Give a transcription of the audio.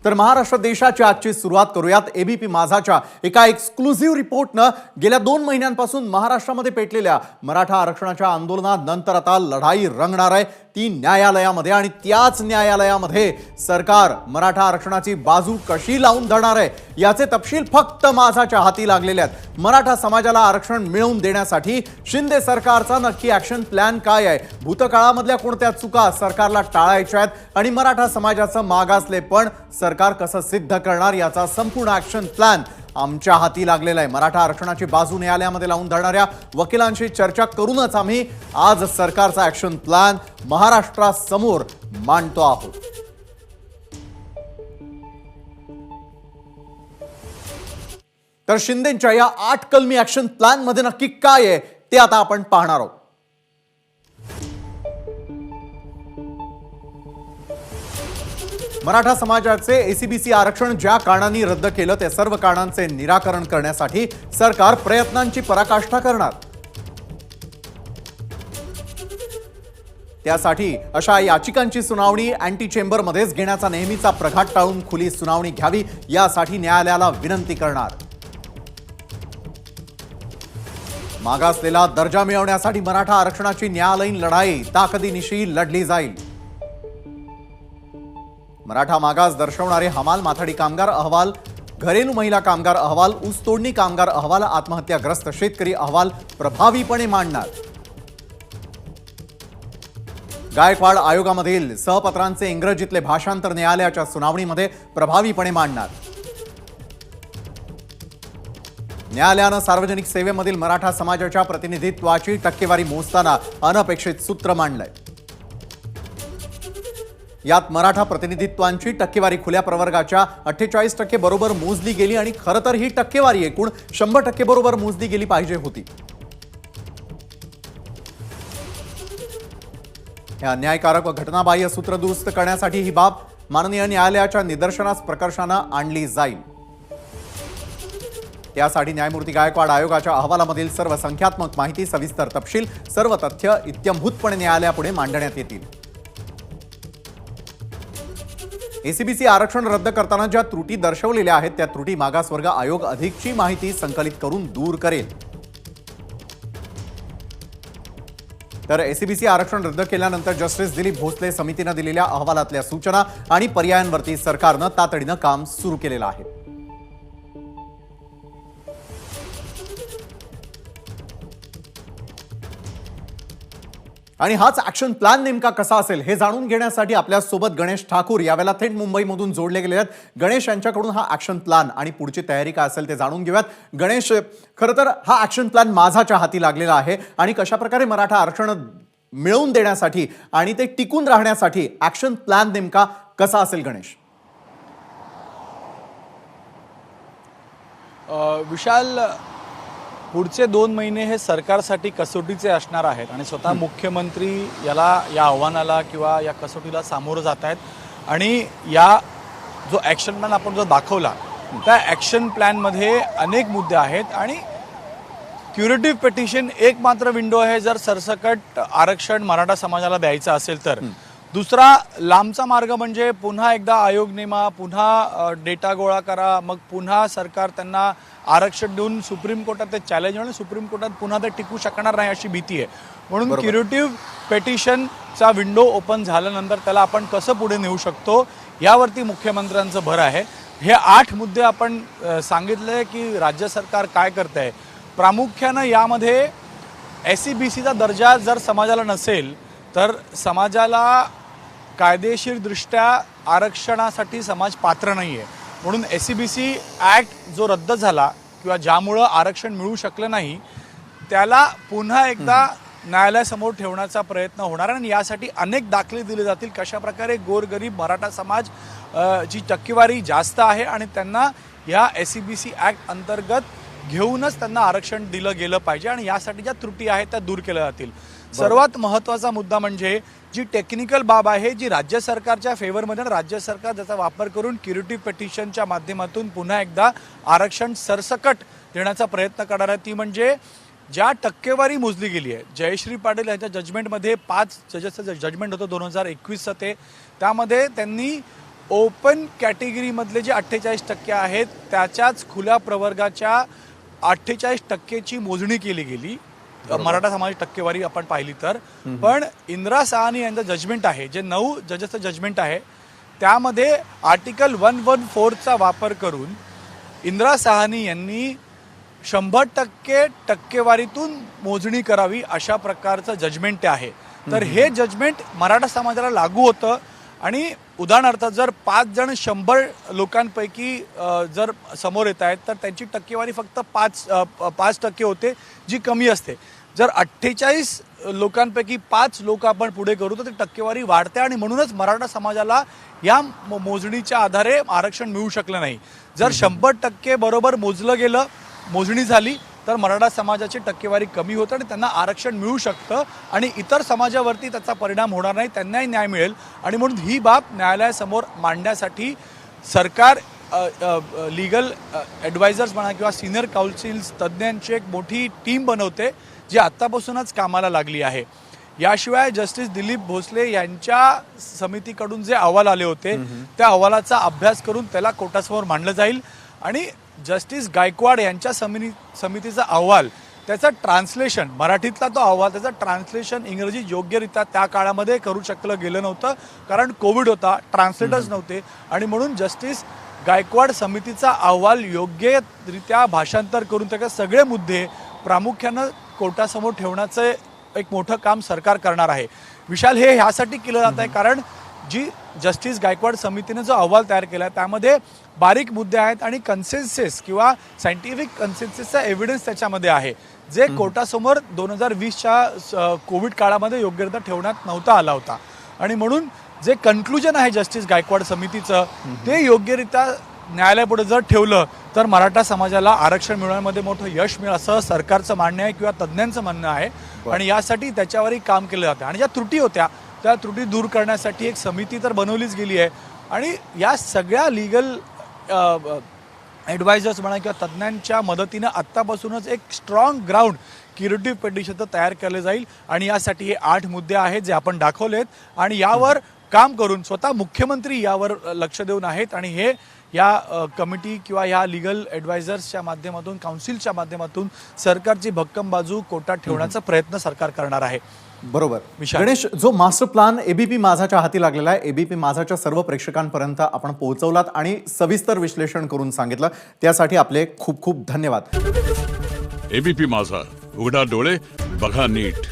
तर महाराष्ट्र देशाची आजची सुरुवात करूयात एबीपी माझाच्या एका एक्सक्लुझिव्ह रिपोर्टनं गेल्या 2 महिन्यांपासून महाराष्ट्रामध्ये पेटलेल्या मराठा आरक्षणाच्या आंदोलनानंतर आता लढाई रंगणार आहे ती न्यायालयामध्ये आणि त्याच न्यायालयामध्ये सरकार मराठा आरक्षणाची बाजू कशी लावून धरणार आहे याचे तपशील फक्त माझाच्या हाती लागलेले आहेत। मराठा समाजाला आरक्षण मिळवून देण्यासाठी शिंदे सरकारचा नक्की ॲक्शन प्लॅन काय आहे, भूतकाळामधल्या कोणत्या चुका सरकारला टाळायच्या आहेत आणि मराठा समाजाचं मागासलेपण सरकार कसं सिद्ध करणार याचा संपूर्ण ॲक्शन प्लॅन आमच्या हाती लागलेला आहे। मराठा आरक्षणाची बाजू न्यायालयामध्ये लावून धरणाऱ्या वकिलांशी चर्चा करूनच आम्ही आज सरकारचा ॲक्शन प्लॅन महाराष्ट्रासमोर मांडतो आहोत। तर शिंदेंच्या या 8 कलमी ॲक्शन प्लॅन मध्ये नक्की काय आहे ते आता आपण पाहणार आहोत। मराठा समाजाचे एसीबीसी आरक्षण ज्या कारणांनी रद्द केलं ते सर्व कारणांचे निराकरण करण्यासाठी सरकार प्रयत्नांची पराकाष्ठा करणार। त्यासाठी अशा याचिकांची सुनावणी अँटी चेंबरमध्येच घेण्याचा नेहमीचा प्रघात टाळून खुली सुनावणी घ्यावी यासाठी न्यायालयाला विनंती करणार। मागासलेला दर्जा मिळवण्यासाठी मराठा आरक्षणाची न्यायालयीन लढाई ताकदीनिशी लढली जाईल। मराठा मागास दर्शवणारे हमाल माथाडी कामगार अहवाल, घरेलू महिला कामगार अहवाल, ऊसतोडणी कामगार अहवाल, आत्महत्याग्रस्त शेतकरी अहवाल प्रभावीपणे मांडणार। गायकवाड आयोगामधील सहपत्रांचे इंग्रजीतले भाषांतर न्यायालयाच्या सुनावणीमध्ये प्रभावीपणे मांडणार। न्यायालयानं सार्वजनिक सेवेमधील मराठा समाजाच्या प्रतिनिधित्वाची टक्केवारी मोजताना अनपेक्षित सूत्र मांडलंय। यात मराठा प्रतिनिधित्वांची टक्केवारी खुल्या प्रवर्गाच्या 48% बरोबर मोजली गेली आणि खरं तर ही टक्केवारी एकूण 100% बरोबर मोजली गेली पाहिजे होती। हे अन्यायकारक व घटनाबाह्य सूत्र दुरुस्त करण्यासाठी ही बाब माननीय न्यायालयाच्या निदर्शनास प्रकर्षानं आणली जाईल। त्यासाठी न्यायमूर्ती गायकवाड आयोगाच्या अहवालामधील सर्व संख्यात्मक माहिती, सविस्तर तपशील, सर्व तथ्य इत्यंभूतपणे न्यायालयापुढे मांडण्यात येतील। एसीबीसी आरक्षण रद्द करताना ज्या त्रुटी दर्शवलेल्या आहेत त्या त्रुटी मागासवर्ग आयोग अधिकची माहिती संकलित करून दूर करेल। तर एसीबीसी आरक्षण रद्द केल्यानंतर जस्टिस दिलीप भोसले समितीने दिलेल्या अहवालातल्या सूचना आणि पर्यायांवरती सरकारनं तातडीनं काम सुरू केलेलं आहे। आणि हाच ॲक्शन प्लॅन नेमका कसा असेल हे जाणून घेण्यासाठी आपल्या सोबत गणेश ठाकूर यावेळेला थेट मुंबईमधून जोडले गेले आहेत। गणेश यांच्याकडून हा ॲक्शन प्लॅन आणि पुढची तयारी काय असेल ते जाणून घेऊयात। गणेश, खरं तर हा ॲक्शन प्लॅन माझाच्या हाती लागलेला आहे आणि कशा प्रकारे मराठा आरक्षण मिळवून देण्यासाठी आणि ते टिकून राहण्यासाठी ॲक्शन प्लॅन नेमका कसा असेल गणेश? विशाल, पुढचे 2 महिने हे सरकारसाठी कसोटीचे असणार आहेत आणि स्वतः मुख्यमंत्री या आव्हानाला किंवा या कसोटीला सामोरं जात आहेत आणि या जो ॲक्शन प्लॅन आपण जो दाखवला त्या ॲक्शन प्लॅनमध्ये अनेक मुद्दे आहेत आणि क्युरेटिव्ह पिटिशन एक मात्र विंडो आहे जर सरसकट आरक्षण मराठा समाजाला द्यायचं असेल तर। दुसरा लांबचा मार्ग म्हणजे पुन्हा एकदा आयोग नेमा, पुन्हा डेटा गोळा करा, मग पुन्हा सरकार त्यांना आरक्षण देऊन सुप्रीम कोर्टात ते चॅलेंज आणि सुप्रीम कोर्टात पुन्हा ते टिकू शकणार नाही अशी भीती आहे। म्हणून क्युरेटिव्ह पिटिशनचा विंडो ओपन झाल्यानंतर त्याला आपण कसं पुढे नेऊ शकतो यावरती मुख्यमंत्र्यांचं भर आहे। हे 8 मुद्दे आपण सांगितले की राज्य सरकार काय करत आहे। प्रामुख्यानं यामध्ये एसीबीसीचा दर्जा जर समाजाला नसेल तर समाजाला कायदेशीरदृष्ट्या आरक्षणासाठी समाज पात्र नाही आहे। म्हणून एसीबीसी ॲक्ट जो रद्द झाला किंवा ज्यामुळं आरक्षण मिळू शकलं नाही त्याला पुन्हा एकदा न्यायालयासमोर ठेवण्याचा प्रयत्न होणार आणि यासाठी अनेक दाखले दिले जातील कशा प्रकारे गोरगरीब मराठा समाज ची टक्केवारी जास्त आहे आणि त्यांना या एसीबीसी ॲक्ट अंतर्गत घेऊनच त्यांना आरक्षण दिलं गेलं पाहिजे आणि यासाठी ज्या त्रुटी आहेत त्या दूर केल्या जातील। सर्वात महत्त्वाचा मुद्दा म्हणजे जी टेक्निकल बाब आहे जी राज्य सरकारच्या फेवरमध्ये राज्य सरकार त्याचा वापर करून क्युरेटिव्ह पिटिशनच्या माध्यमातून पुन्हा एकदा आरक्षण सरसकट देण्याचा प्रयत्न करणार आहे ती म्हणजे ज्या टक्केवारी मोजली गेली आहे। जयश्री पाटील यांच्या जजमेंटमध्ये 5 जजेसचं जजमेंट होतं 2021चं ते त्यामध्ये त्यांनी ओपन कॅटेगरीमधले जे 48% आहेत त्याच्याच खुल्या प्रवर्गाच्या 48%ची मोजणी केली गेली. मराठा समाज टक्केवारी आपण पाहिली तर. पण इंदिरा साहनी यांचं जजमेंट आहे, जे 9 जजेसचं जजमेंट आहे, त्यामध्ये आर्टिकल 114चा वापर करून इंदिरा साहनी यांनी 100% टक्केवारीतून मोजणी करावी अशा प्रकारचं जजमेंट आहे. तर हे जजमेंट मराठा समाजाला लागू होतं. आणि उदाहरणार्थ जर 5 जण 100 लोकांपैकी जर समोर येत आहेत तर त्यांची टक्केवारी फक्त 5% होते, जी कमी असते. जर 48 लोकांपैकी 5 लोक आपण पुढे करू तर ती टक्केवारी वाढते. आणि म्हणूनच मराठा समाजाला या मोजणीच्या आधारे आरक्षण मिळू शकलं नाही. जर 100% बरोबर मोजलं गेलं, मोजणी झाली, तर मराठा समाजाची टक्केवारी कमी होते आणि त्यांना आरक्षण मिळू शकतं आणि इतर समाजावरती त्याचा परिणाम होणार नाही, त्यांनाही न्याय मिळेल. आणि म्हणून ही बाब न्यायालयासमोर मांडण्यासाठी सरकार लीगल ॲडवायझर्स म्हणा किंवा सिनियर काउन्सिल्स तज्ज्ञांची एक मोठी टीम बनवते, जी आत्तापासूनच कामाला लागली आहे. याशिवाय जस्टिस दिलीप भोसले यांच्या समितीकडून जे अहवाल आले होते त्या अहवालाचा अभ्यास करून त्याला कोर्टासमोर मांडलं जाईल. आणि जस्टिस गायकवाड यांच्या समितीचा अहवाल, त्याचं ट्रान्सलेशन, मराठीतला तो अहवाल, त्याचं ट्रान्सलेशन इंग्रजी योग्यरित्या त्या काळामध्ये करू शकलं गेलं नव्हतं, कारण कोविड होता, ट्रान्सलेटर्स नव्हते. आणि म्हणून जस्टिस गायकवाड समितीचा अहवाल योग्यरित्या भाषांतर करून त्याचे सगळे मुद्दे प्रामुख्यानं कोर्टासमोर ठेवण्याचं एक मोठं काम सरकार करणार आहे. विशाल, हे ह्यासाठी केलं जात आहे कारण जी जस्टिस गायकवाड समितीने जो अहवाल तयार केला त्यामध्ये बारीक मुद्दे आहेत आणि कन्सेन्सेस किंवा सायंटिफिक कन्सेन्सेसचा एव्हिडन्स त्याच्यामध्ये आहे, जे कोर्टासमोर 2020च्या कोविड काळामध्ये योग्यरित्या ठेवण्यात नव्हता आला होता. आणि म्हणून जे कन्क्लुजन आहे जस्टिस गायकवाड समितीचं, ते योग्यरित्या न्यायालयापुढे जर ठेवलं तर मराठा समाजाला आरक्षण मिळवण्यामध्ये मोठं यश मिळेल असं सरकारचं म्हणणं आहे किंवा तज्ज्ञांचं म्हणणं आहे. आणि यासाठी त्याच्यावरही काम केलं जातं. आणि ज्या त्रुटी होत्या त्या त्रुटी दूर करण्यासाठी एक समिती तर बनवलीच गेली आहे. आणि या सगळ्या लीगल ॲडवायझर्स म्हणा किंवा तज्ज्ञांच्या मदतीनं आत्तापासूनच एक स्ट्रॉंग ग्राउंड क्युरेटिव्ह पिटिशन तयार केलं जाईल. आणि यासाठी हे 8 मुद्दे आहेत जे आपण दाखवलेत आणि यावर काम करून स्वतः मुख्यमंत्री यावर लक्ष देऊन आहेत. आणि हे या कमिटी किंवा या लीगल ॲडवायझर्सच्या माध्यमातून, काउन्सिलच्या माध्यमातून सरकारची भक्कम बाजू कोर्टात ठेवण्याचा प्रयत्न सरकार करणार आहे. बरोबर. गणेश, जो मास्टर प्लॅन एबीपी माझाच्या हाती लागलेला आहे, एबीपी माझाच्या सर्व प्रेक्षकांपर्यंत आपण पोहोचवलात आणि सविस्तर विश्लेषण करून सांगितलं, त्यासाठी आपले खूप खूप धन्यवाद. एबीपी माझा, उघडा डोळे बघा नीट.